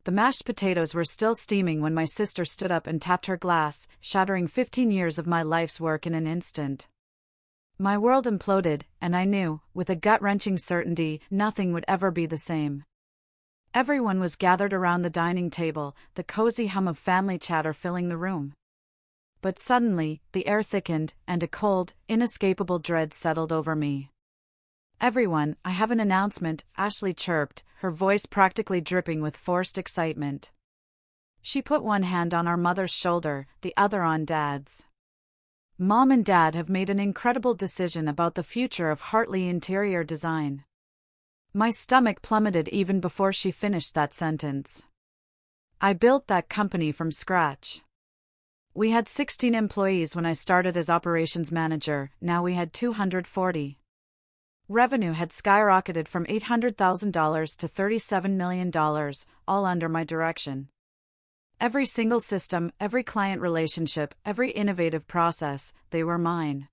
The mashed potatoes were still steaming when my sister stood up and tapped her glass, shattering 15 years of my life's work in an instant. My world imploded, and I knew, with a gut-wrenching certainty, nothing would ever be the same. Everyone was gathered around the dining table, the cozy hum of family chatter filling the room. But suddenly, the air thickened, and a cold, inescapable dread settled over me. "Everyone, I have an announcement," Ashley chirped, her voice practically dripping with forced excitement. She put one hand on our mother's shoulder, the other on Dad's. "Mom and Dad have made an incredible decision about the future of Hartley Interior Design." My stomach plummeted even before she finished that sentence. I built that company from scratch. We had 16 employees when I started as operations manager, now we had 240. Revenue had skyrocketed from $800,000 to $37 million, all under my direction. Every single system, every client relationship, every innovative process, they were mine.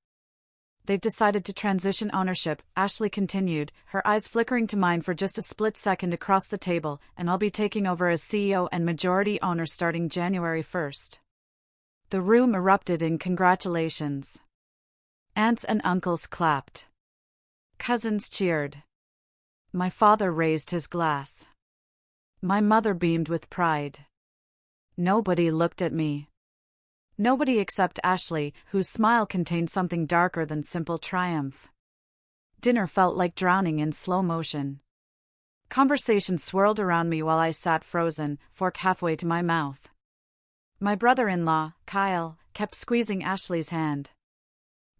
"They've decided to transition ownership," Ashley continued, her eyes flickering to mine for just a split second across the table, "and I'll be taking over as CEO and majority owner starting January 1st. The room erupted in congratulations. Aunts and uncles clapped. Cousins cheered. My father raised his glass. My mother beamed with pride. Nobody looked at me. Nobody except Ashley, whose smile contained something darker than simple triumph. Dinner felt like drowning in slow motion. Conversation swirled around me while I sat frozen, fork halfway to my mouth. My brother-in-law, Kyle, kept squeezing Ashley's hand.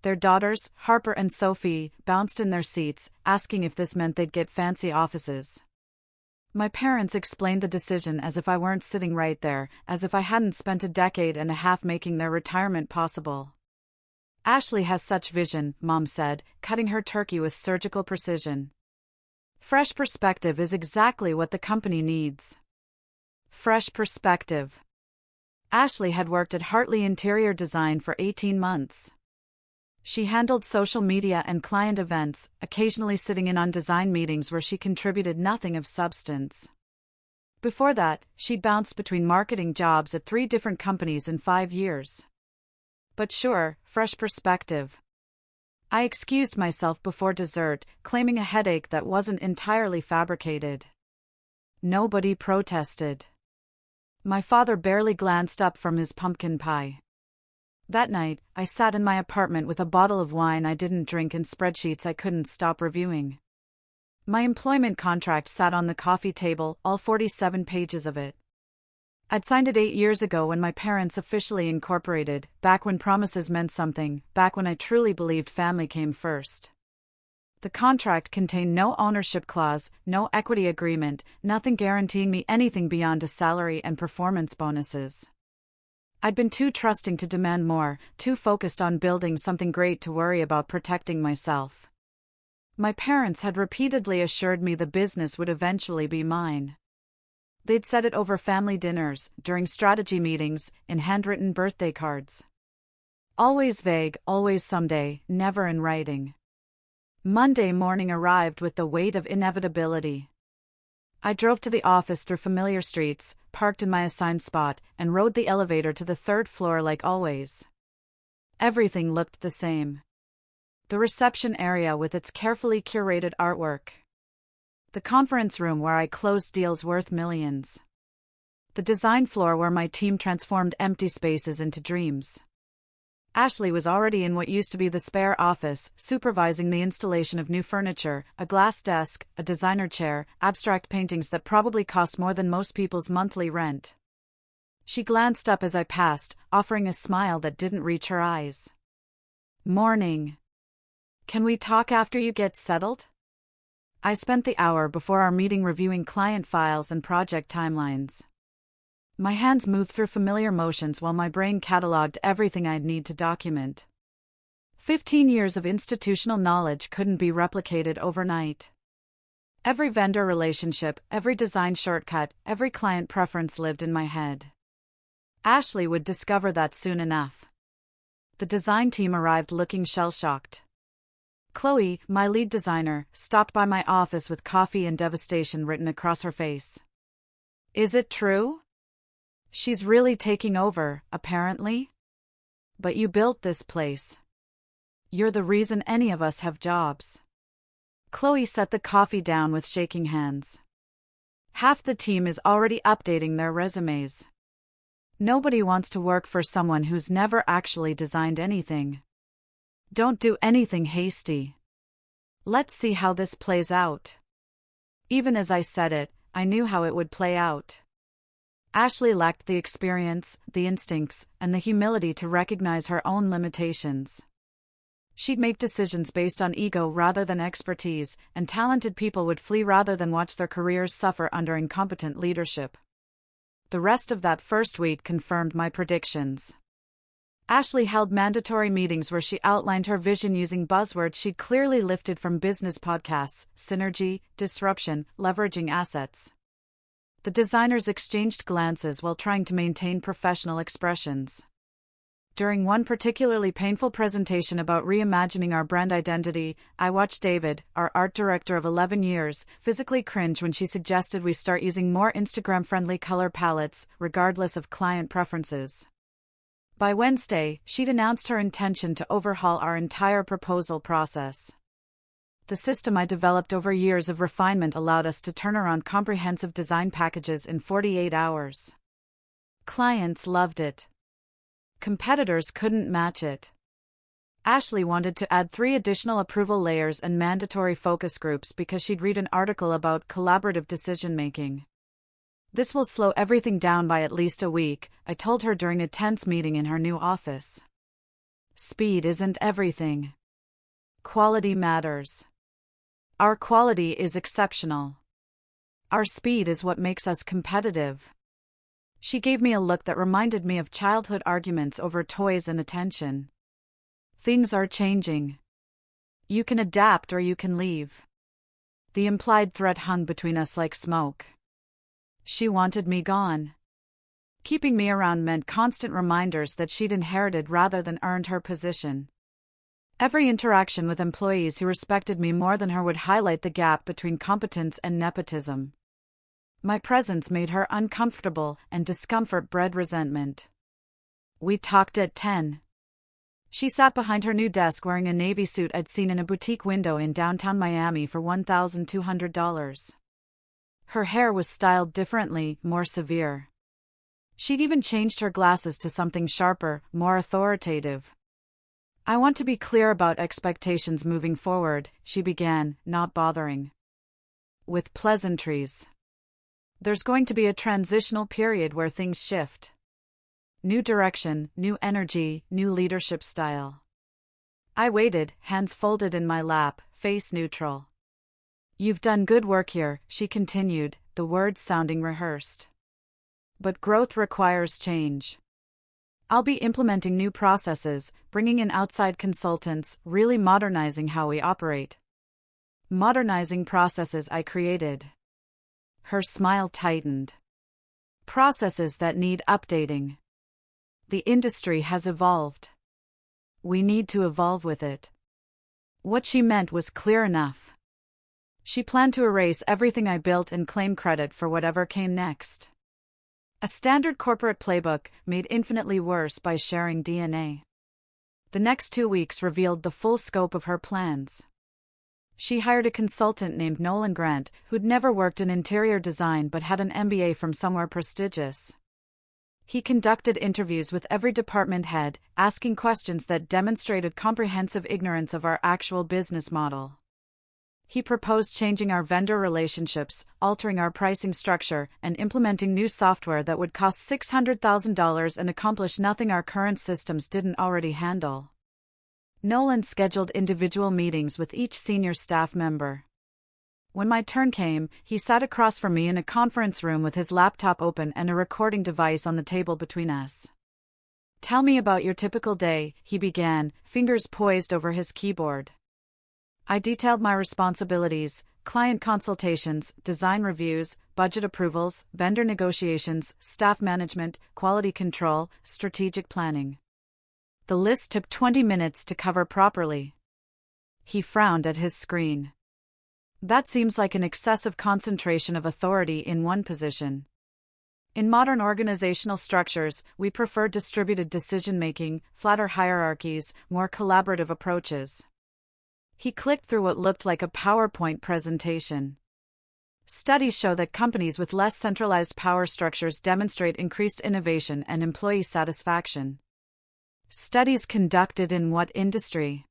Their daughters, Harper and Sophie, bounced in their seats, asking if this meant they'd get fancy offices. My parents explained the decision as if I weren't sitting right there, as if I hadn't spent a decade and a half making their retirement possible. "Ashley has such vision," Mom said, cutting her turkey with surgical precision. "Fresh perspective is exactly what the company needs." Fresh perspective. Ashley had worked at Hartley Interior Design for 18 months. She handled social media and client events, occasionally sitting in on design meetings where she contributed nothing of substance. Before that, she'd bounced between marketing jobs at 3 different companies in 5 years. But sure, fresh perspective. I excused myself before dessert, claiming a headache that wasn't entirely fabricated. Nobody protested. My father barely glanced up from his pumpkin pie. That night, I sat in my apartment with a bottle of wine I didn't drink and spreadsheets I couldn't stop reviewing. My employment contract sat on the coffee table, all 47 pages of it. I'd signed it 8 years ago when my parents officially incorporated, back when promises meant something, back when I truly believed family came first. The contract contained no ownership clause, no equity agreement, nothing guaranteeing me anything beyond a salary and performance bonuses. I'd been too trusting to demand more, too focused on building something great to worry about protecting myself. My parents had repeatedly assured me the business would eventually be mine. They'd said it over family dinners, during strategy meetings, in handwritten birthday cards. Always vague, always someday, never in writing. Monday morning arrived with the weight of inevitability. I drove to the office through familiar streets, parked in my assigned spot, and rode the elevator to the 3rd floor like always. Everything looked the same. The reception area with its carefully curated artwork. The conference room where I closed deals worth millions. The design floor where my team transformed empty spaces into dreams. Ashley was already in what used to be the spare office, supervising the installation of new furniture, a glass desk, a designer chair, abstract paintings that probably cost more than most people's monthly rent. She glanced up as I passed, offering a smile that didn't reach her eyes. "Morning. Can we talk after you get settled?" I spent the hour before our meeting reviewing client files and project timelines. My hands moved through familiar motions while my brain cataloged everything I'd need to document. 15 years of institutional knowledge couldn't be replicated overnight. Every vendor relationship, every design shortcut, every client preference lived in my head. Ashley would discover that soon enough. The design team arrived looking shell-shocked. Chloe, my lead designer, stopped by my office with coffee and devastation written across her face. Is it true? She's really taking over, apparently? But you built this place. You're the reason any of us have jobs. Chloe set the coffee down with shaking hands. Half the team is already updating their resumes. Nobody wants to work for someone who's never actually designed anything. Don't do anything hasty. Let's see how this plays out. Even as I said it, I knew how it would play out. Ashley lacked the experience, the instincts, and the humility to recognize her own limitations. She'd make decisions based on ego rather than expertise, and talented people would flee rather than watch their careers suffer under incompetent leadership. The rest of that first week confirmed my predictions. Ashley held mandatory meetings where she outlined her vision using buzzwords she'd clearly lifted from business podcasts: synergy, disruption, leveraging assets. The designers exchanged glances while trying to maintain professional expressions. During one particularly painful presentation about reimagining our brand identity, I watched David, our art director of 11 years, physically cringe when she suggested we start using more Instagram-friendly color palettes, regardless of client preferences. By Wednesday, she'd announced her intention to overhaul our entire proposal process. The system I developed over years of refinement allowed us to turn around comprehensive design packages in 48 hours. Clients loved it. Competitors couldn't match it. Ashley wanted to add 3 additional approval layers and mandatory focus groups because she'd read an article about collaborative decision-making. This will slow everything down by at least a week, I told her during a tense meeting in her new office. Speed isn't everything. Quality matters. Our quality is exceptional. Our speed is what makes us competitive. She gave me a look that reminded me of childhood arguments over toys and attention. Things are changing. You can adapt or you can leave. The implied threat hung between us like smoke. She wanted me gone. Keeping me around meant constant reminders that she'd inherited rather than earned her position. Every interaction with employees who respected me more than her would highlight the gap between competence and nepotism. My presence made her uncomfortable, and discomfort bred resentment. We talked at 10. She sat behind her new desk wearing a navy suit I'd seen in a boutique window in downtown Miami for $1,200. Her hair was styled differently, more severe. She'd even changed her glasses to something sharper, more authoritative. I want to be clear about expectations moving forward, she began, not bothering with pleasantries. There's going to be a transitional period where things shift. New direction, new energy, new leadership style. I waited, hands folded in my lap, face neutral. You've done good work here, she continued, the words sounding rehearsed. But growth requires change. I'll be implementing new processes, bringing in outside consultants, really modernizing how we operate. Modernizing processes I created. Her smile tightened. Processes that need updating. The industry has evolved. We need to evolve with it. What she meant was clear enough. She planned to erase everything I built and claim credit for whatever came next. A standard corporate playbook, made infinitely worse by sharing DNA. The next 2 weeks revealed the full scope of her plans. She hired a consultant named Nolan Grant, who'd never worked in interior design but had an MBA from somewhere prestigious. He conducted interviews with every department head, asking questions that demonstrated comprehensive ignorance of our actual business model. He proposed changing our vendor relationships, altering our pricing structure, and implementing new software that would cost $600,000 and accomplish nothing our current systems didn't already handle. Nolan scheduled individual meetings with each senior staff member. When my turn came, he sat across from me in a conference room with his laptop open and a recording device on the table between us. Tell me about your typical day, he began, fingers poised over his keyboard. I detailed my responsibilities: client consultations, design reviews, budget approvals, vendor negotiations, staff management, quality control, strategic planning. The list took 20 minutes to cover properly. He frowned at his screen. That seems like an excessive concentration of authority in one position. In modern organizational structures, we prefer distributed decision-making, flatter hierarchies, more collaborative approaches. He clicked through what looked like a PowerPoint presentation. Studies show that companies with less centralized power structures demonstrate increased innovation and employee satisfaction. Studies conducted in what industry?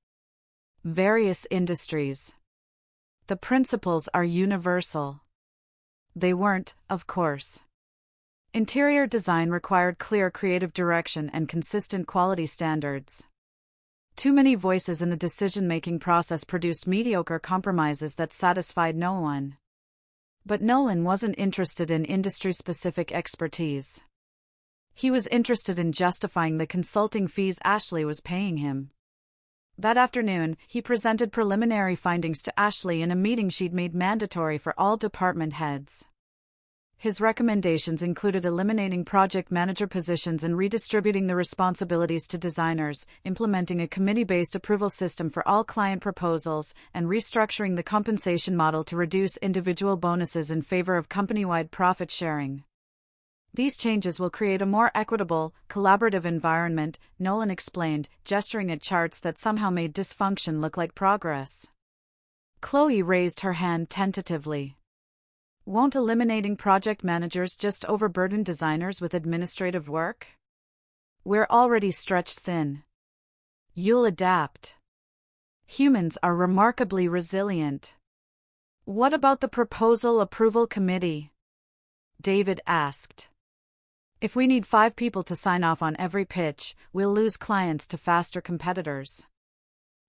Various industries. The principles are universal. They weren't, of course. Interior design required clear creative direction and consistent quality standards. Too many voices in the decision-making process produced mediocre compromises that satisfied no one. But Nolan wasn't interested in industry-specific expertise. He was interested in justifying the consulting fees Ashley was paying him. That afternoon, he presented preliminary findings to Ashley in a meeting she'd made mandatory for all department heads. His recommendations included eliminating project manager positions and redistributing the responsibilities to designers, implementing a committee-based approval system for all client proposals, and restructuring the compensation model to reduce individual bonuses in favor of company-wide profit sharing. These changes will create a more equitable, collaborative environment, Nolan explained, gesturing at charts that somehow made dysfunction look like progress. Chloe raised her hand tentatively. Won't eliminating project managers just overburden designers with administrative work? We're already stretched thin. You'll adapt. Humans are remarkably resilient. What about the proposal approval committee? David asked. If we need 5 people to sign off on every pitch, we'll lose clients to faster competitors.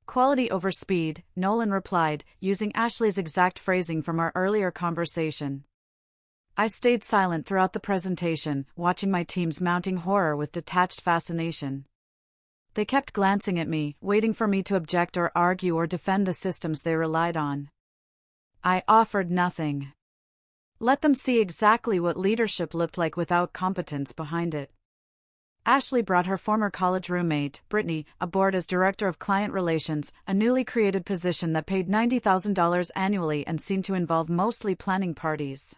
Quality over speed, Nolan replied, using Ashley's exact phrasing from our earlier conversation. I stayed silent throughout the presentation, watching my team's mounting horror with detached fascination. They kept glancing at me, waiting for me to object or argue or defend the systems they relied on. I offered nothing. Let them see exactly what leadership looked like without competence behind it. Ashley brought her former college roommate, Brittany, aboard as Director of Client Relations, a newly created position that paid $90,000 annually and seemed to involve mostly planning parties.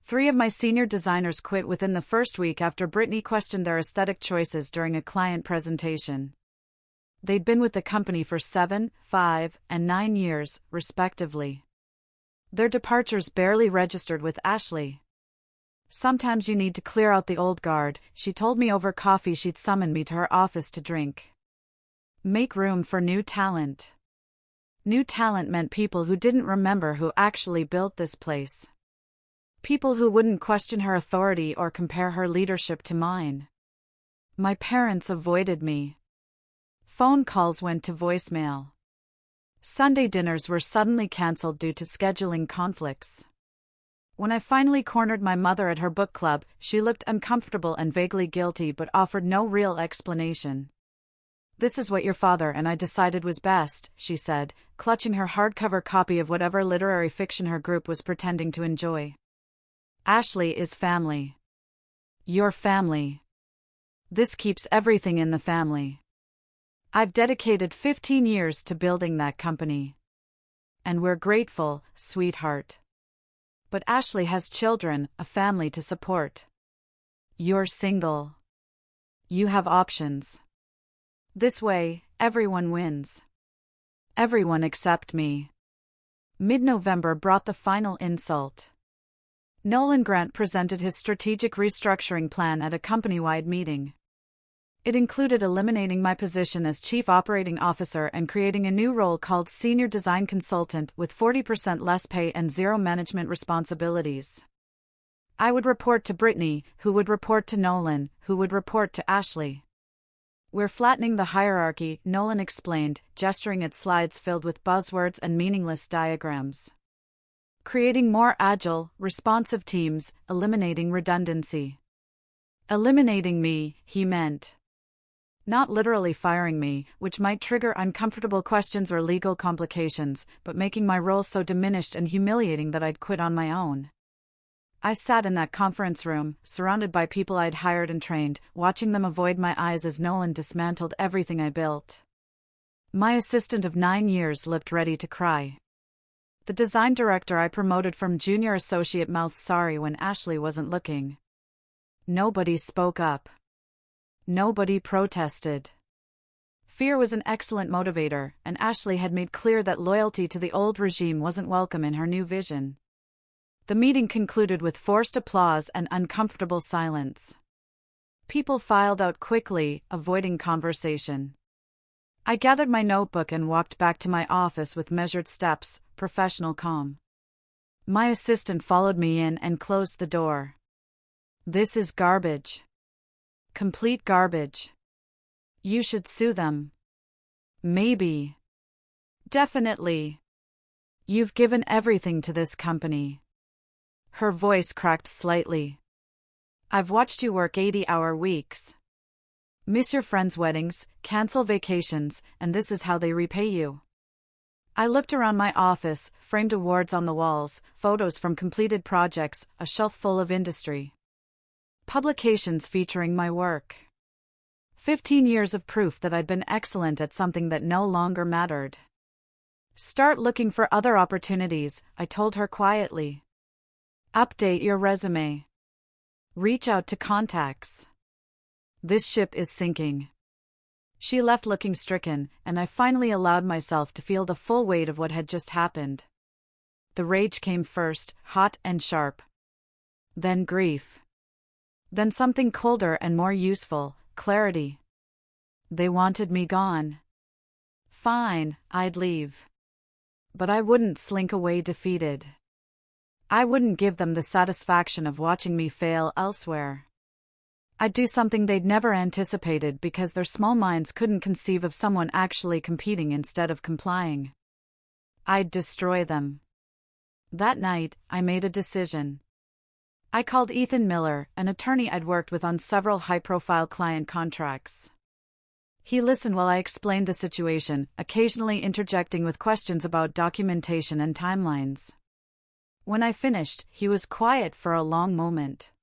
3 of my senior designers quit within the first week after Brittany questioned their aesthetic choices during a client presentation. They'd been with the company for 7, 5, and 9 years, respectively. Their departures barely registered with Ashley. Sometimes you need to clear out the old guard, she told me over coffee she'd summoned me to her office to drink. Make room for new talent. New talent meant people who didn't remember who actually built this place. People who wouldn't question her authority or compare her leadership to mine. My parents avoided me. Phone calls went to voicemail. Sunday dinners were suddenly cancelled due to scheduling conflicts. When I finally cornered my mother at her book club, she looked uncomfortable and vaguely guilty but offered no real explanation. This is what your father and I decided was best, she said, clutching her hardcover copy of whatever literary fiction her group was pretending to enjoy. Ashley is family. Your family. This keeps everything in the family. I've dedicated 15 years to building that company. And we're grateful, sweetheart. But Ashley has children, a family to support. You're single. You have options. This way, everyone wins. Everyone except me. Mid-November brought the final insult. Nolan Grant presented his strategic restructuring plan at a company-wide meeting. It included eliminating my position as Chief Operating Officer and creating a new role called Senior Design Consultant with 40% less pay and 0 management responsibilities. I would report to Brittany, who would report to Nolan, who would report to Ashley. We're flattening the hierarchy, Nolan explained, gesturing at slides filled with buzzwords and meaningless diagrams. Creating more agile, responsive teams, eliminating redundancy. Eliminating me, he meant. Not literally firing me, which might trigger uncomfortable questions or legal complications, but making my role so diminished and humiliating that I'd quit on my own. I sat in that conference room, surrounded by people I'd hired and trained, watching them avoid my eyes as Nolan dismantled everything I built. My assistant of 9 years looked ready to cry. The design director I promoted from junior associate mouthed sorry when Ashley wasn't looking. Nobody spoke up. Nobody protested. Fear was an excellent motivator, and Ashley had made clear that loyalty to the old regime wasn't welcome in her new vision. The meeting concluded with forced applause and uncomfortable silence. People filed out quickly, avoiding conversation. I gathered my notebook and walked back to my office with measured steps, professional calm. My assistant followed me in and closed the door. This is garbage. Complete garbage. You should sue them. Maybe. Definitely. You've given everything to this company. Her voice cracked slightly. I've watched you work 80-hour weeks. Miss your friends' weddings, cancel vacations, and this is how they repay you. I looked around my office, framed awards on the walls, photos from completed projects, a shelf full of industry publications featuring my work. 15 years of proof that I'd been excellent at something that no longer mattered. Start looking for other opportunities, I told her quietly. Update your resume. Reach out to contacts. This ship is sinking. She left looking stricken, and I finally allowed myself to feel the full weight of what had just happened. The rage came first, hot and sharp. Then grief. Then something colder and more useful, clarity. They wanted me gone. Fine, I'd leave. But I wouldn't slink away defeated. I wouldn't give them the satisfaction of watching me fail elsewhere. I'd do something they'd never anticipated because their small minds couldn't conceive of someone actually competing instead of complying. I'd destroy them. That night, I made a decision. I called Ethan Miller, an attorney I'd worked with on several high-profile client contracts. He listened while I explained the situation, occasionally interjecting with questions about documentation and timelines. When I finished, he was quiet for a long moment.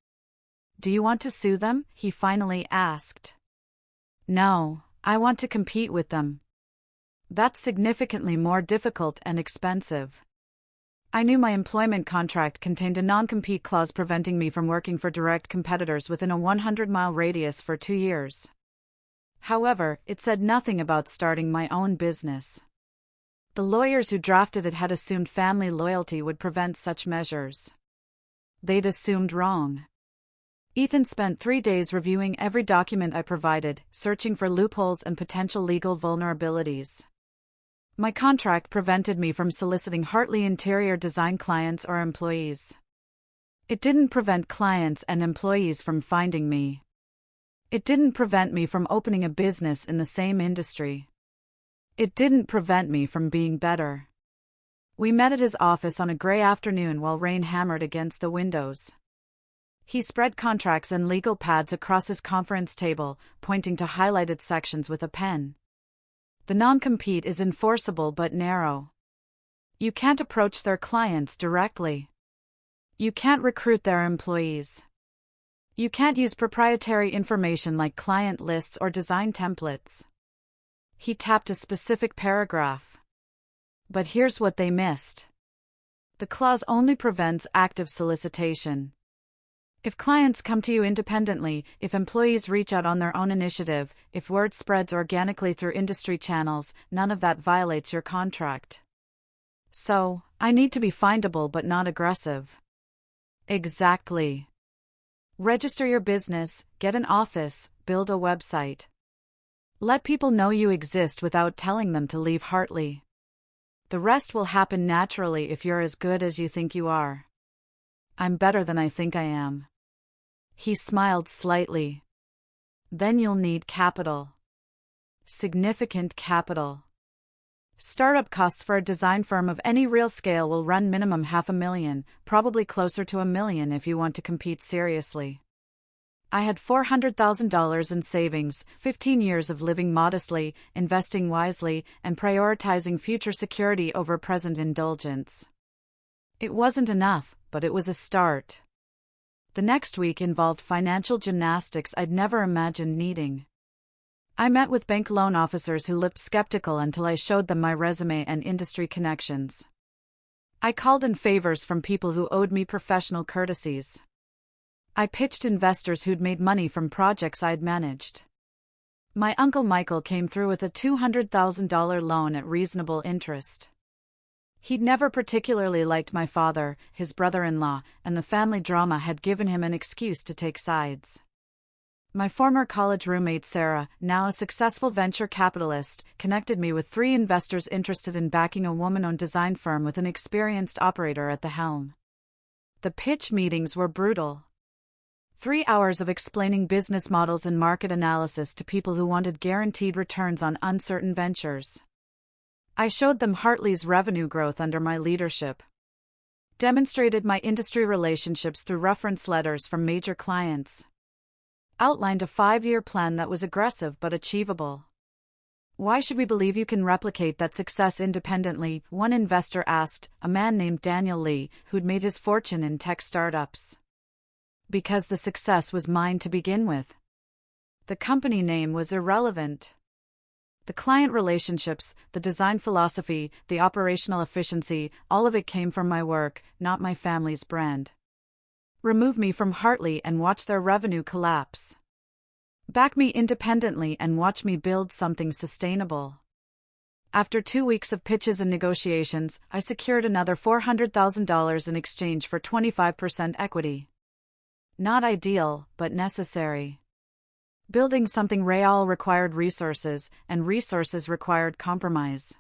Do you want to sue them? He finally asked. No, I want to compete with them. That's significantly more difficult and expensive. I knew my employment contract contained a non-compete clause preventing me from working for direct competitors within a 100-mile radius for 2 years. However, it said nothing about starting my own business. The lawyers who drafted it had assumed family loyalty would prevent such measures. They'd assumed wrong. Ethan spent 3 days reviewing every document I provided, searching for loopholes and potential legal vulnerabilities. My contract prevented me from soliciting Hartley interior design clients or employees. It didn't prevent clients and employees from finding me. It didn't prevent me from opening a business in the same industry. It didn't prevent me from being better. We met at his office on a gray afternoon while rain hammered against the windows. He spread contracts and legal pads across his conference table, pointing to highlighted sections with a pen. The non-compete is enforceable but narrow. You can't approach their clients directly. You can't recruit their employees. You can't use proprietary information like client lists or design templates. He tapped a specific paragraph. But here's what they missed. The clause only prevents active solicitation. If clients come to you independently, if employees reach out on their own initiative, if word spreads organically through industry channels, none of that violates your contract. So, I need to be findable but not aggressive. Exactly. Register your business, get an office, build a website. Let people know you exist without telling them to leave Hartley. The rest will happen naturally if you're as good as you think you are. I'm better than I think I am. He smiled slightly. Then you'll need capital. Significant capital. Startup costs for a design firm of any real scale will run minimum $500,000, probably closer to $1 million if you want to compete seriously. I had $400,000 in savings, 15 years of living modestly, investing wisely, and prioritizing future security over present indulgence. It wasn't enough, but it was a start. The next week involved financial gymnastics I'd never imagined needing. I met with bank loan officers who looked skeptical until I showed them my resume and industry connections. I called in favors from people who owed me professional courtesies. I pitched investors who'd made money from projects I'd managed. My Uncle Michael came through with a $200,000 loan at reasonable interest. He'd never particularly liked my father, his brother-in-law, and the family drama had given him an excuse to take sides. My former college roommate Sarah, now a successful venture capitalist, connected me with 3 investors interested in backing a woman-owned design firm with an experienced operator at the helm. The pitch meetings were brutal. 3 hours of explaining business models and market analysis to people who wanted guaranteed returns on uncertain ventures. I showed them Hartley's revenue growth under my leadership. Demonstrated my industry relationships through reference letters from major clients. Outlined a 5-year plan that was aggressive but achievable. Why should we believe you can replicate that success independently? One investor asked, a man named Daniel Lee, who'd made his fortune in tech startups. Because the success was mine to begin with. The company name was irrelevant. The client relationships, the design philosophy, the operational efficiency, all of it came from my work, not my family's brand. Remove me from Hartley and watch their revenue collapse. Back me independently and watch me build something sustainable. After 2 weeks of pitches and negotiations, I secured another $400,000 in exchange for 25% equity. Not ideal, but necessary. Building something real required resources, and resources required compromise.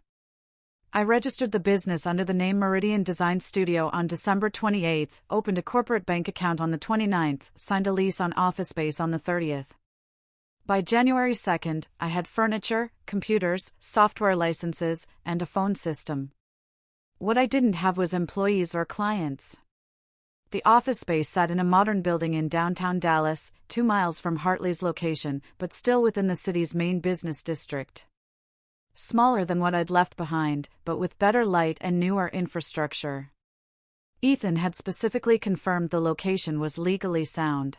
I registered the business under the name Meridian Design Studio on December 28, opened a corporate bank account on the 29th, signed a lease on office space on the 30th. By January 2nd, I had furniture, computers, software licenses, and a phone system. What I didn't have was employees or clients. The office space sat in a modern building in downtown Dallas, 2 miles from Hartley's location, but still within the city's main business district. Smaller than what I'd left behind, but with better light and newer infrastructure. Ethan had specifically confirmed the location was legally sound.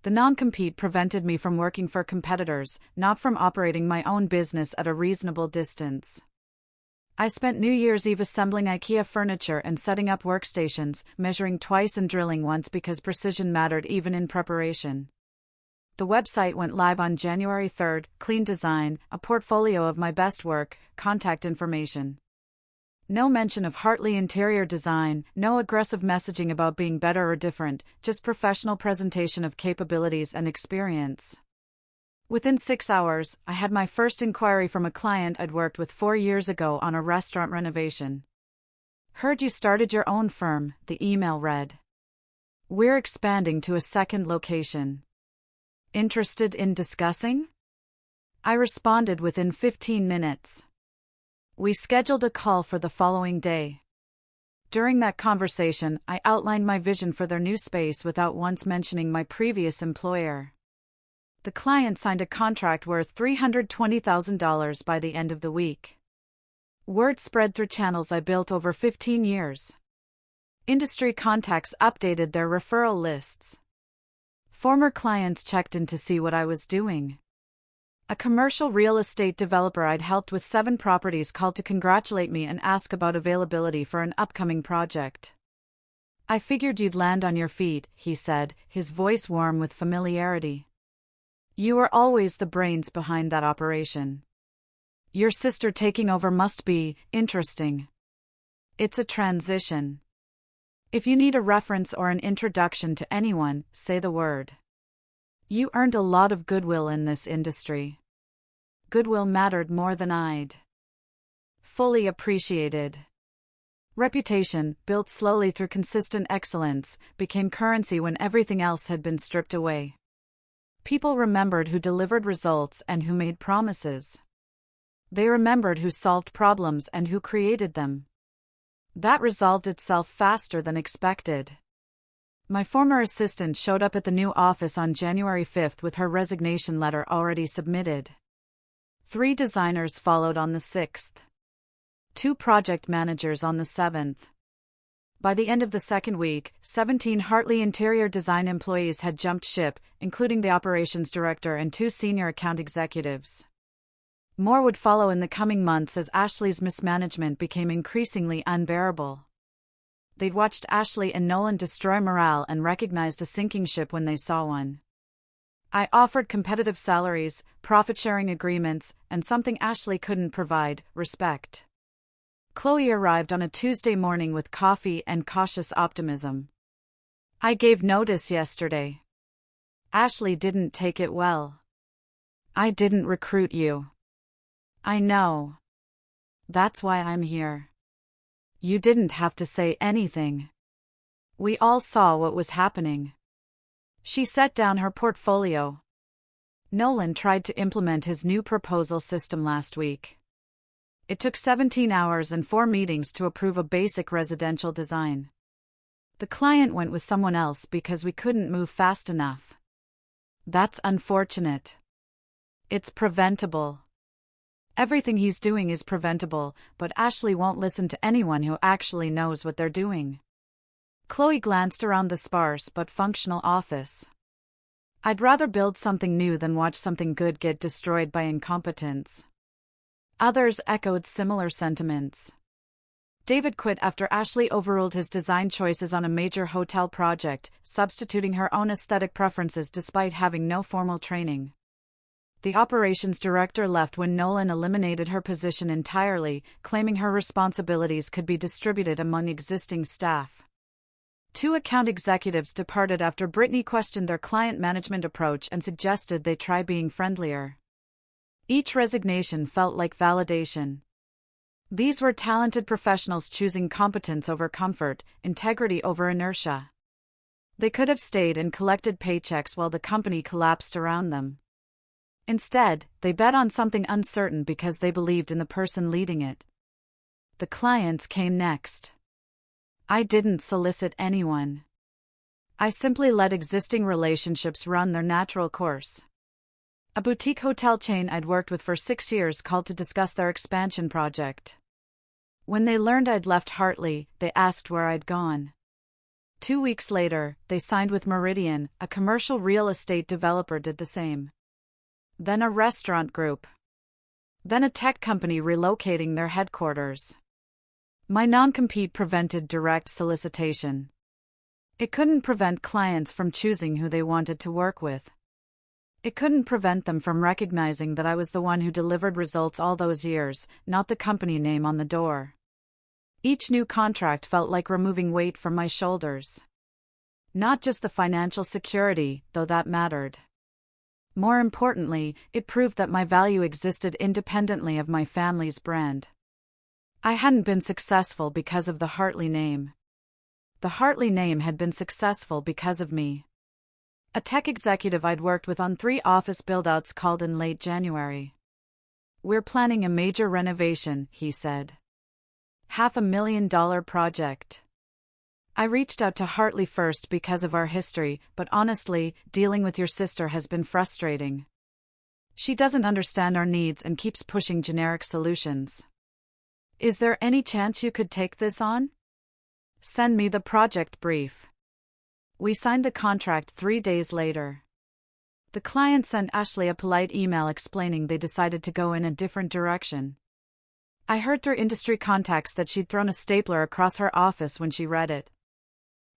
The non-compete prevented me from working for competitors, not from operating my own business at a reasonable distance. I spent New Year's Eve assembling IKEA furniture and setting up workstations, measuring twice and drilling once because precision mattered even in preparation. The website went live on January 3rd, clean design, a portfolio of my best work, contact information. No mention of Hartley interior design, no aggressive messaging about being better or different, just professional presentation of capabilities and experience. Within 6 hours, I had my first inquiry from a client I'd worked with 4 years ago on a restaurant renovation. Heard you started your own firm, the email read. We're expanding to a second location. Interested in discussing? I responded within 15 minutes. We scheduled a call for the following day. During that conversation, I outlined my vision for their new space without once mentioning my previous employer. The client signed a contract worth $320,000 by the end of the week. Word spread through channels I built over 15 years. Industry contacts updated their referral lists. Former clients checked in to see what I was doing. A commercial real estate developer I'd helped with 7 properties called to congratulate me and ask about availability for an upcoming project. I figured you'd land on your feet, he said, his voice warm with familiarity. You were always the brains behind that operation. Your sister taking over must be interesting. It's a transition. If you need a reference or an introduction to anyone, say the word. You earned a lot of goodwill in this industry. Goodwill mattered more than I'd fully appreciated. Reputation, built slowly through consistent excellence, became currency when everything else had been stripped away. People remembered who delivered results and who made promises. They remembered who solved problems and who created them. That resolved itself faster than expected. My former assistant showed up at the new office on January 5th with her resignation letter already submitted. 3 designers followed on the 6th. 2 project managers on the 7th. By the end of the second week, 17 Hartley interior design employees had jumped ship, including the operations director and 2 senior account executives. More would follow in the coming months as Ashley's mismanagement became increasingly unbearable. They'd watched Ashley and Nolan destroy morale and recognized a sinking ship when they saw one. I offered competitive salaries, profit-sharing agreements, and something Ashley couldn't provide, respect. Chloe arrived on a Tuesday morning with coffee and cautious optimism. I gave notice yesterday. Ashley didn't take it well. I didn't recruit you. I know. That's why I'm here. You didn't have to say anything. We all saw what was happening. She set down her portfolio. Nolan tried to implement his new proposal system last week. It took 17 hours and 4 meetings to approve a basic residential design. The client went with someone else because we couldn't move fast enough. That's unfortunate. It's preventable. Everything he's doing is preventable, but Ashley won't listen to anyone who actually knows what they're doing. Chloe glanced around the sparse but functional office. I'd rather build something new than watch something good get destroyed by incompetence. Others echoed similar sentiments. David quit after Ashley overruled his design choices on a major hotel project, substituting her own aesthetic preferences despite having no formal training. The operations director left when Nolan eliminated her position entirely, claiming her responsibilities could be distributed among existing staff. 2 account executives departed after Brittany questioned their client management approach and suggested they try being friendlier. Each resignation felt like validation. These were talented professionals choosing competence over comfort, integrity over inertia. They could have stayed and collected paychecks while the company collapsed around them. Instead, they bet on something uncertain because they believed in the person leading it. The clients came next. I didn't solicit anyone. I simply let existing relationships run their natural course. A boutique hotel chain I'd worked with for 6 years called to discuss their expansion project. When they learned I'd left Hartley, they asked where I'd gone. 2 weeks later, they signed with Meridian, a commercial real estate developer did the same. Then a restaurant group. Then a tech company relocating their headquarters. My non-compete prevented direct solicitation. It couldn't prevent clients from choosing who they wanted to work with. It couldn't prevent them from recognizing that I was the one who delivered results all those years, not the company name on the door. Each new contract felt like removing weight from my shoulders. Not just the financial security, though that mattered. More importantly, it proved that my value existed independently of my family's brand. I hadn't been successful because of the Hartley name. The Hartley name had been successful because of me. A tech executive I'd worked with on 3 office build-outs called in late January. We're planning a major renovation, he said. $500,000 project. I reached out to Hartley first because of our history, but honestly, dealing with your sister has been frustrating. She doesn't understand our needs and keeps pushing generic solutions. Is there any chance you could take this on? Send me the project brief. We signed the contract 3 days later. The client sent Ashley a polite email explaining they decided to go in a different direction. I heard through industry contacts that she'd thrown a stapler across her office when she read it.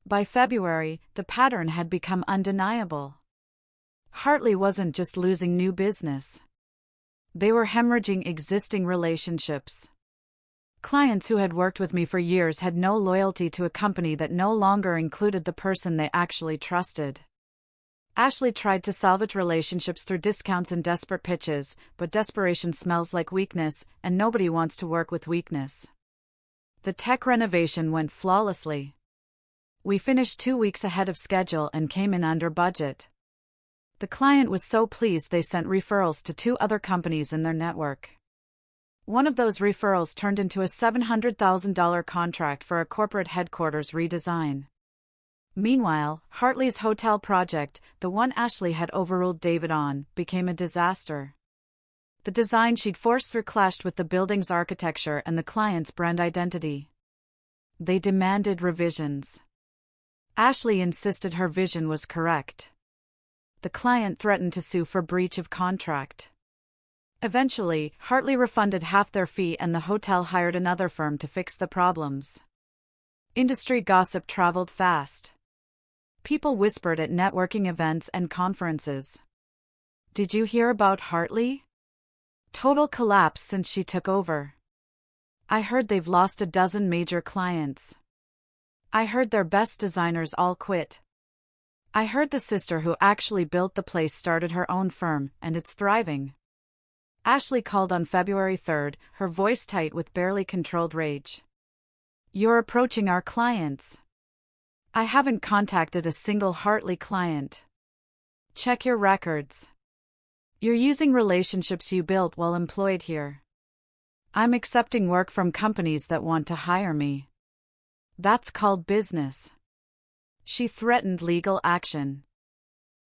By February, the pattern had become undeniable. Hartley wasn't just losing new business. They were hemorrhaging existing relationships. Clients who had worked with me for years had no loyalty to a company that no longer included the person they actually trusted. Ashley tried to salvage relationships through discounts and desperate pitches, but desperation smells like weakness, and nobody wants to work with weakness. The tech renovation went flawlessly. We finished 2 weeks ahead of schedule and came in under budget. The client was so pleased they sent referrals to 2 other companies in their network. One of those referrals turned into a $700,000 contract for a corporate headquarters redesign. Meanwhile, Hartley's hotel project, the one Ashley had overruled David on, became a disaster. The design she'd forced through clashed with the building's architecture and the client's brand identity. They demanded revisions. Ashley insisted her vision was correct. The client threatened to sue for breach of contract. Eventually, Hartley refunded half their fee and the hotel hired another firm to fix the problems. Industry gossip traveled fast. People whispered at networking events and conferences. Did you hear about Hartley? Total collapse since she took over. I heard they've lost a dozen major clients. I heard their best designers all quit. I heard the sister who actually built the place started her own firm, and it's thriving. Ashley called on February 3rd, her voice tight with barely controlled rage. You're approaching our clients. I haven't contacted a single Hartley client. Check your records. You're using relationships you built while employed here. I'm accepting work from companies that want to hire me. That's called business. She threatened legal action.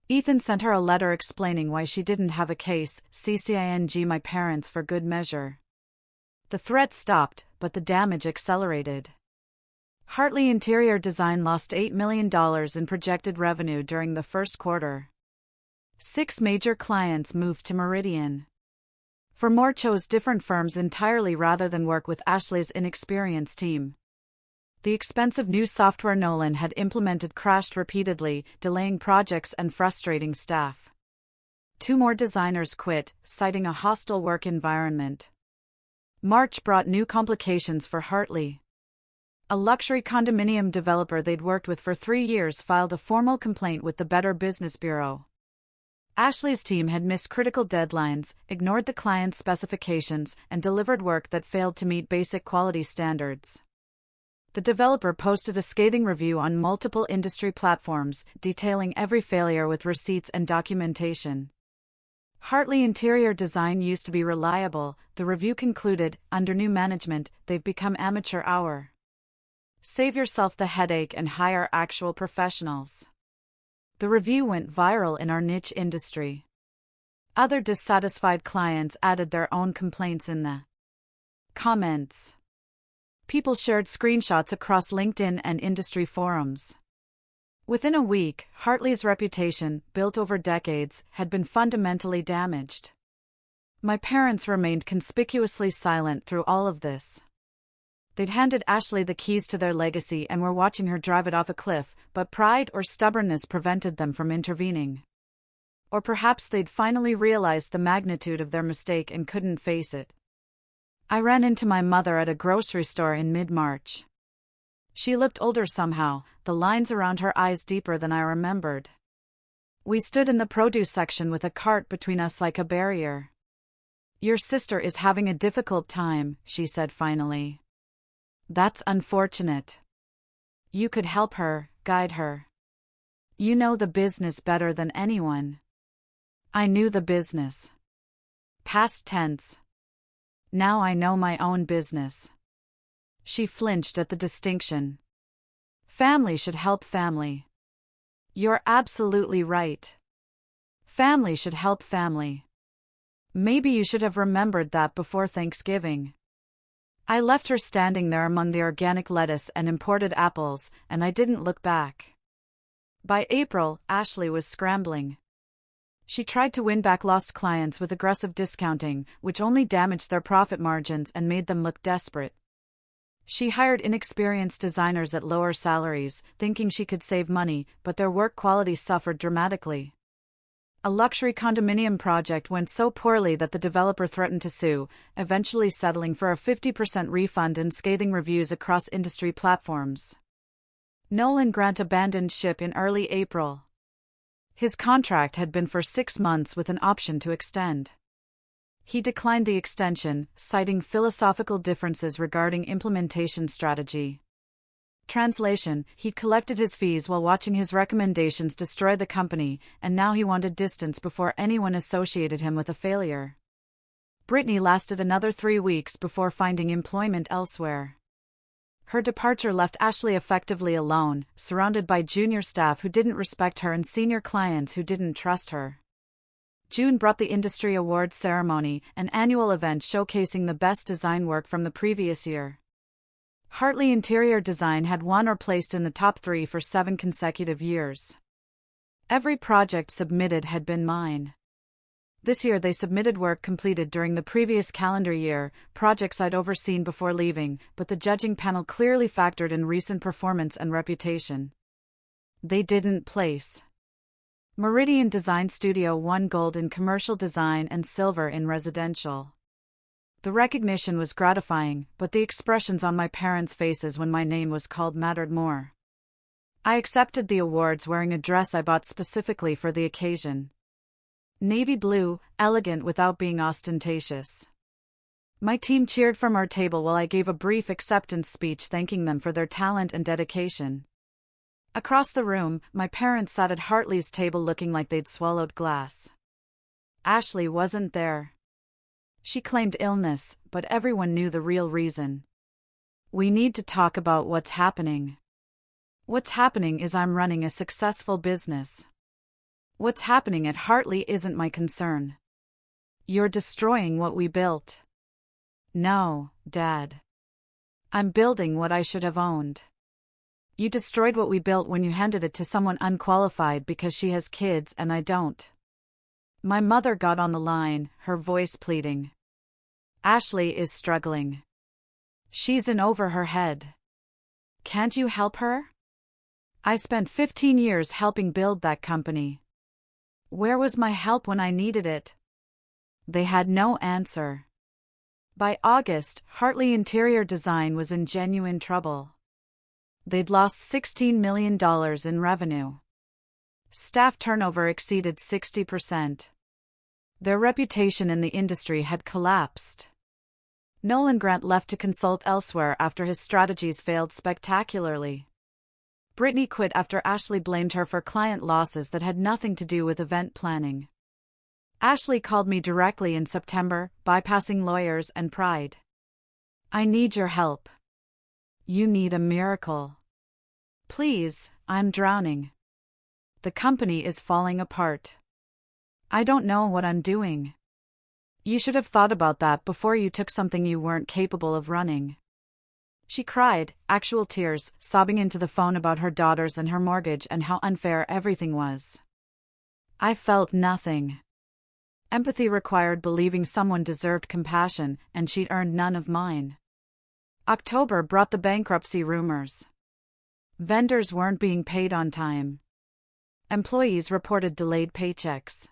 Ethan sent her a letter explaining why she didn't have a case, CCING my parents for good measure. The threat stopped, but the damage accelerated. Hartley Interior Design lost $8 million in projected revenue during the first quarter. 6 major clients moved to Meridian. For more chose different firms entirely rather than work with Ashley's inexperienced team. The expensive new software Nolan had implemented crashed repeatedly, delaying projects and frustrating staff. 2 more designers quit, citing a hostile work environment. March brought new complications for Hartley. A luxury condominium developer they'd worked with for 3 years filed a formal complaint with the Better Business Bureau. Ashley's team had missed critical deadlines, ignored the client's specifications, and delivered work that failed to meet basic quality standards. The developer posted a scathing review on multiple industry platforms, detailing every failure with receipts and documentation. Hartley Interior Design used to be reliable, the review concluded. Under new management, they've become amateur hour. Save yourself the headache and hire actual professionals. The review went viral in our niche industry. Other dissatisfied clients added their own complaints in the comments. People shared screenshots across LinkedIn and industry forums. Within a week, Hartley's reputation, built over decades, had been fundamentally damaged. My parents remained conspicuously silent through all of this. They'd handed Ashley the keys to their legacy and were watching her drive it off a cliff, but pride or stubbornness prevented them from intervening. Or perhaps they'd finally realized the magnitude of their mistake and couldn't face it. I ran into my mother at a grocery store in mid-March. She looked older somehow, the lines around her eyes deeper than I remembered. We stood in the produce section with a cart between us like a barrier. Your sister is having a difficult time, she said finally. That's unfortunate. You could help her, guide her. You know the business better than anyone. I knew the business. Past tense. Now I know my own business. She flinched at the distinction. Family should help family. You're absolutely right. Family should help family. Maybe you should have remembered that before Thanksgiving. I left her standing there among the organic lettuce and imported apples, and I didn't look back. By April, Ashley was scrambling. She tried to win back lost clients with aggressive discounting, which only damaged their profit margins and made them look desperate. She hired inexperienced designers at lower salaries, thinking she could save money, but their work quality suffered dramatically. A luxury condominium project went so poorly that the developer threatened to sue, eventually settling for a 50% refund and scathing reviews across industry platforms. Nolan Grant abandoned ship in early April. His contract had been for 6 months with an option to extend. He declined the extension, citing philosophical differences regarding implementation strategy. Translation: he'd collected his fees while watching his recommendations destroy the company, and now he wanted distance before anyone associated him with a failure. Brittany lasted another 3 weeks before finding employment elsewhere. Her departure left Ashley effectively alone, surrounded by junior staff who didn't respect her and senior clients who didn't trust her. June brought the Industry Awards ceremony, an annual event showcasing the best design work from the previous year. Hartley Interior Design had won or placed in the top 3 for 7 consecutive years. Every project submitted had been mine. This year they submitted work completed during the previous calendar year, projects I'd overseen before leaving, but the judging panel clearly factored in recent performance and reputation. They didn't place. Meridian Design Studio won gold in commercial design and silver in residential. The recognition was gratifying, but the expressions on my parents' faces when my name was called mattered more. I accepted the awards wearing a dress I bought specifically for the occasion. Navy blue, elegant without being ostentatious. My team cheered from our table while I gave a brief acceptance speech thanking them for their talent and dedication. Across the room, my parents sat at Hartley's table looking like they'd swallowed glass. Ashley wasn't there. She claimed illness, but everyone knew the real reason. We need to talk about what's happening. What's happening is I'm running a successful business. What's happening at Hartley isn't my concern. You're destroying what we built. No, Dad. I'm building what I should have owned. You destroyed what we built when you handed it to someone unqualified because she has kids and I don't. My mother got on the line, her voice pleading. Ashley is struggling. She's in over her head. Can't you help her? I spent 15 years helping build that company. Where was my help when I needed it? They had no answer. By August, Hartley Interior Design was in genuine trouble. They'd lost $16 million in revenue. Staff turnover exceeded 60%. Their reputation in the industry had collapsed. Nolan Grant left to consult elsewhere after his strategies failed spectacularly. Brittany quit after Ashley blamed her for client losses that had nothing to do with event planning. Ashley called me directly in September, bypassing lawyers and pride. I need your help. You need a miracle. Please, I'm drowning. The company is falling apart. I don't know what I'm doing. You should have thought about that before you took something you weren't capable of running. She cried, actual tears, sobbing into the phone about her daughters and her mortgage and how unfair everything was. I felt nothing. Empathy required believing someone deserved compassion, and she'd earned none of mine. October brought the bankruptcy rumors. Vendors weren't being paid on time. Employees reported delayed paychecks.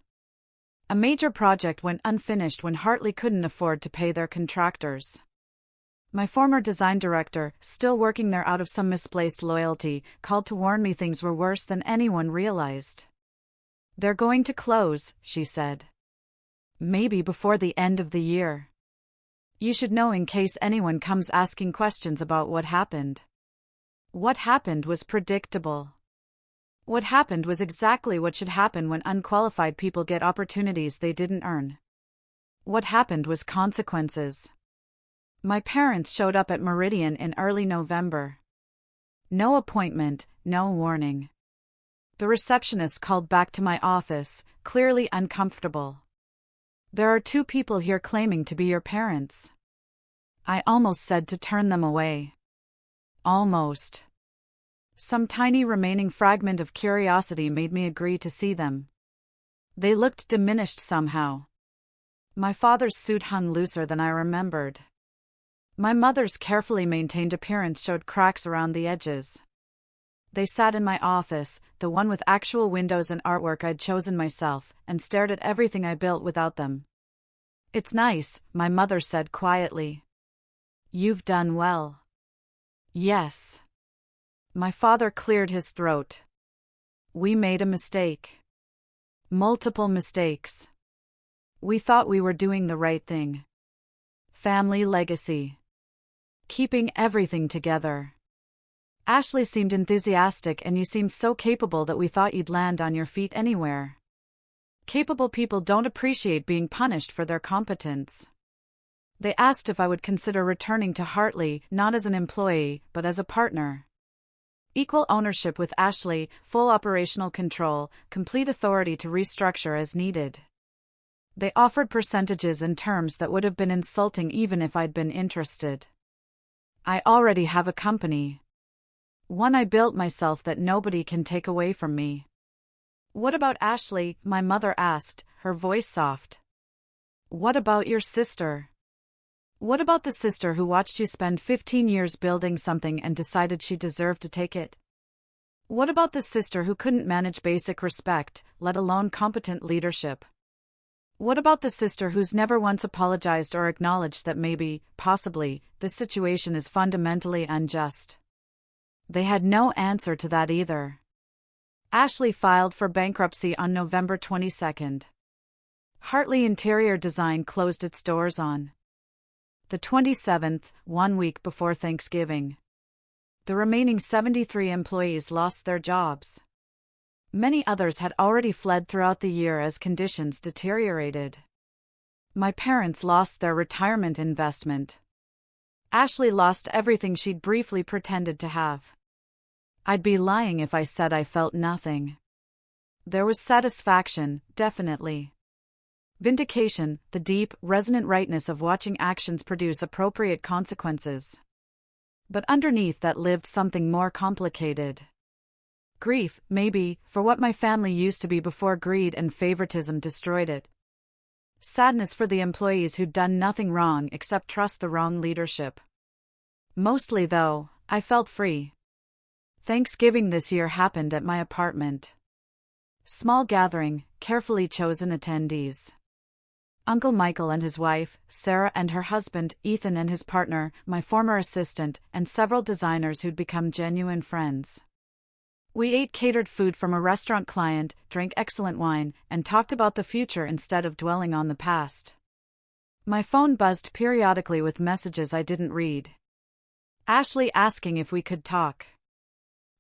A major project went unfinished when Hartley couldn't afford to pay their contractors. My former design director, still working there out of some misplaced loyalty, called to warn me things were worse than anyone realized. They're going to close, she said. Maybe before the end of the year. You should know in case anyone comes asking questions about what happened. What happened was predictable. What happened was exactly what should happen when unqualified people get opportunities they didn't earn. What happened was consequences. My parents showed up at Meridian in early November. No appointment, no warning. The receptionist called back to my office, clearly uncomfortable. There are 2 people here claiming to be your parents. I almost said to turn them away. Almost. Some tiny remaining fragment of curiosity made me agree to see them. They looked diminished somehow. My father's suit hung looser than I remembered. My mother's carefully maintained appearance showed cracks around the edges. They sat in my office, the one with actual windows and artwork I'd chosen myself, and stared at everything I built without them. It's nice, my mother said quietly. You've done well. Yes. My father cleared his throat. We made a mistake. Multiple mistakes. We thought we were doing the right thing. Family legacy. Keeping everything together. Ashley seemed enthusiastic and you seemed so capable that we thought you'd land on your feet anywhere. Capable people don't appreciate being punished for their competence. They asked if I would consider returning to Hartley, not as an employee, but as a partner. Equal ownership with Ashley, full operational control, complete authority to restructure as needed. They offered percentages and terms that would have been insulting even if I'd been interested. I already have a company. One I built myself that nobody can take away from me. What about Ashley? My mother asked, her voice soft. What about your sister? What about the sister who watched you spend 15 years building something and decided she deserved to take it? What about the sister who couldn't manage basic respect, let alone competent leadership? What about the sister who's never once apologized or acknowledged that maybe, possibly, this situation is fundamentally unjust? They had no answer to that either. Ashley filed for bankruptcy on November 22. Hartley Interior Design closed its doors on the 27th, 1 week before Thanksgiving. The remaining 73 employees lost their jobs. Many others had already fled throughout the year as conditions deteriorated. My parents lost their retirement investment. Ashley lost everything she'd briefly pretended to have. I'd be lying if I said I felt nothing. There was satisfaction, definitely. Vindication, the deep, resonant rightness of watching actions produce appropriate consequences. But underneath that lived something more complicated. Grief, maybe, for what my family used to be before greed and favoritism destroyed it. Sadness for the employees who'd done nothing wrong except trust the wrong leadership. Mostly, though, I felt free. Thanksgiving this year happened at my apartment. Small gathering, carefully chosen attendees. Uncle Michael and his wife, Sarah, and her husband, Ethan, and his partner, my former assistant, and several designers who'd become genuine friends. We ate catered food from a restaurant client, drank excellent wine, and talked about the future instead of dwelling on the past. My phone buzzed periodically with messages I didn't read. Ashley asking if we could talk.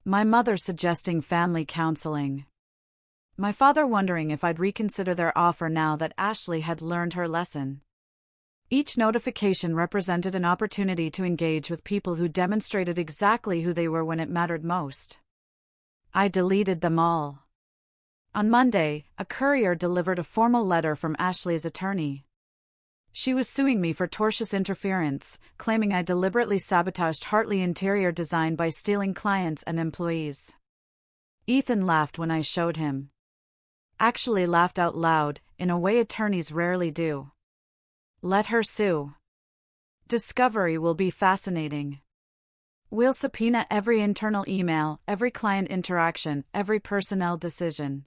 My mother suggesting family counseling. My father wondering if I'd reconsider their offer now that Ashley had learned her lesson. Each notification represented an opportunity to engage with people who demonstrated exactly who they were when it mattered most. I deleted them all. On Monday, a courier delivered a formal letter from Ashley's attorney. She was suing me for tortious interference, claiming I deliberately sabotaged Hartley Interior Design by stealing clients and employees. Ethan laughed when I showed him. Actually laughed out loud, in a way attorneys rarely do. Let her sue. Discovery will be fascinating. We'll subpoena every internal email, every client interaction, every personnel decision.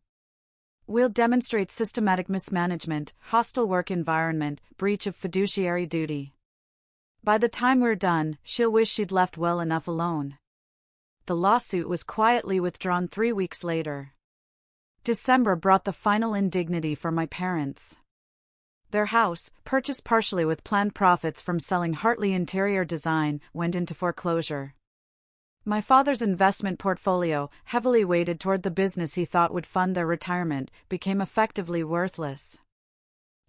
We'll demonstrate systematic mismanagement, hostile work environment, breach of fiduciary duty. By the time we're done, she'll wish she'd left well enough alone. The lawsuit was quietly withdrawn 3 weeks later. December brought the final indignity for my parents. Their house, purchased partially with planned profits from selling Hartley Interior Design, went into foreclosure. My father's investment portfolio, heavily weighted toward the business he thought would fund their retirement, became effectively worthless.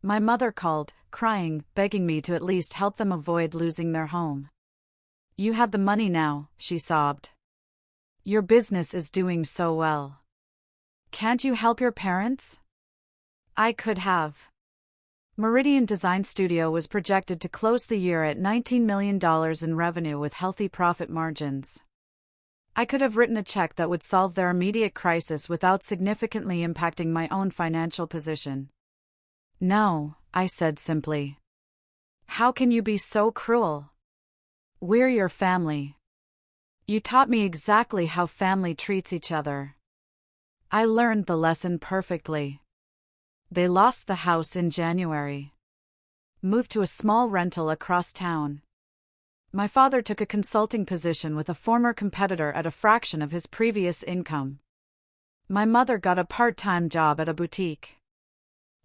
My mother called, crying, begging me to at least help them avoid losing their home. "You have the money now," she sobbed. "Your business is doing so well. Can't you help your parents?" I could have. Meridian Design Studio was projected to close the year at $19 million in revenue with healthy profit margins. I could have written a check that would solve their immediate crisis without significantly impacting my own financial position. "No," I said simply. "How can you be so cruel? We're your family. You taught me exactly how family treats each other." I learned the lesson perfectly. They lost the house in January. Moved to a small rental across town. My father took a consulting position with a former competitor at a fraction of his previous income. My mother got a part-time job at a boutique.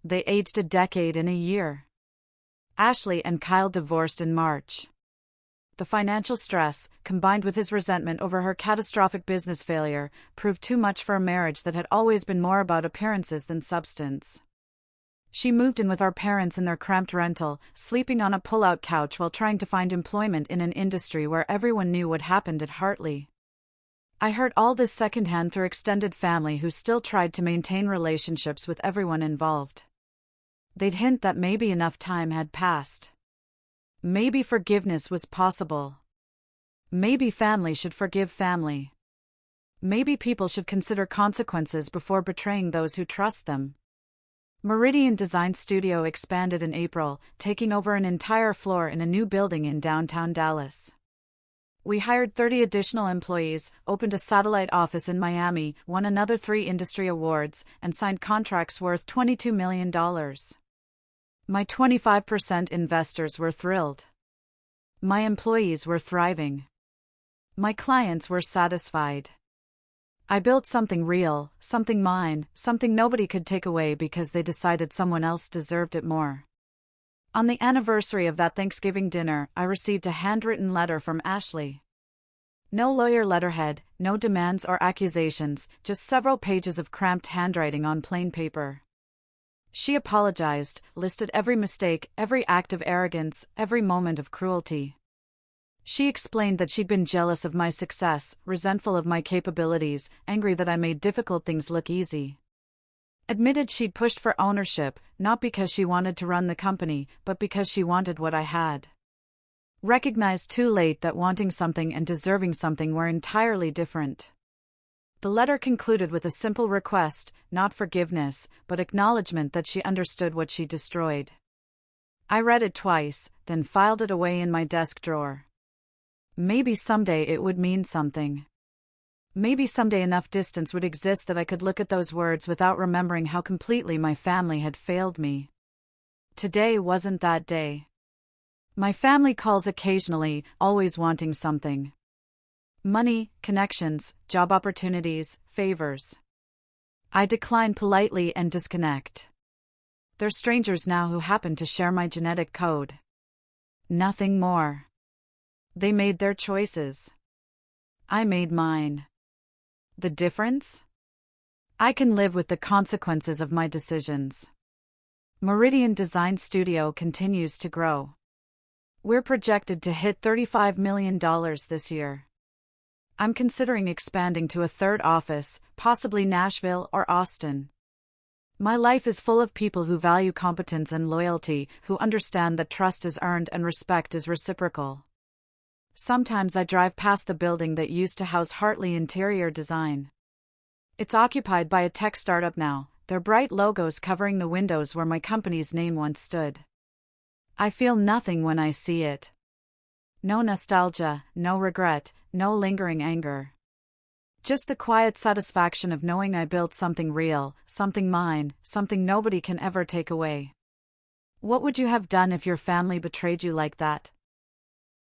They aged a decade in a year. Ashley and Kyle divorced in March. The financial stress, combined with his resentment over her catastrophic business failure, proved too much for a marriage that had always been more about appearances than substance. She moved in with our parents in their cramped rental, sleeping on a pull-out couch while trying to find employment in an industry where everyone knew what happened at Hartley. I heard all this secondhand through extended family who still tried to maintain relationships with everyone involved. They'd hint that maybe enough time had passed. Maybe forgiveness was possible. Maybe family should forgive family. Maybe people should consider consequences before betraying those who trust them. Meridian Design Studio expanded in April, taking over an entire floor in a new building in downtown Dallas. We hired 30 additional employees, opened a satellite office in Miami, won another 3 industry awards, and signed contracts worth $22 million. My 25% investors were thrilled. My employees were thriving. My clients were satisfied. I built something real, something mine, something nobody could take away because they decided someone else deserved it more. On the anniversary of that Thanksgiving dinner, I received a handwritten letter from Ashley. No lawyer letterhead, no demands or accusations, just several pages of cramped handwriting on plain paper. She apologized, listed every mistake, every act of arrogance, every moment of cruelty. She explained that she'd been jealous of my success, resentful of my capabilities, angry that I made difficult things look easy. Admitted she'd pushed for ownership, not because she wanted to run the company, but because she wanted what I had. Recognized too late that wanting something and deserving something were entirely different. The letter concluded with a simple request, not forgiveness, but acknowledgement that she understood what she destroyed. I read it twice, then filed it away in my desk drawer. Maybe someday it would mean something. Maybe someday enough distance would exist that I could look at those words without remembering how completely my family had failed me. Today wasn't that day. My family calls occasionally, always wanting something. Money, connections, job opportunities, favors. I decline politely and disconnect. They're strangers now who happen to share my genetic code. Nothing more. They made their choices. I made mine. The difference? I can live with the consequences of my decisions. Meridian Design Studio continues to grow. We're projected to hit $35 million this year. I'm considering expanding to a third office, possibly Nashville or Austin. My life is full of people who value competence and loyalty, who understand that trust is earned and respect is reciprocal. Sometimes I drive past the building that used to house Hartley Interior Design. It's occupied by a tech startup now, their bright logos covering the windows where my company's name once stood. I feel nothing when I see it. No nostalgia, no regret, no lingering anger. Just the quiet satisfaction of knowing I built something real, something mine, something nobody can ever take away. What would you have done if your family betrayed you like that?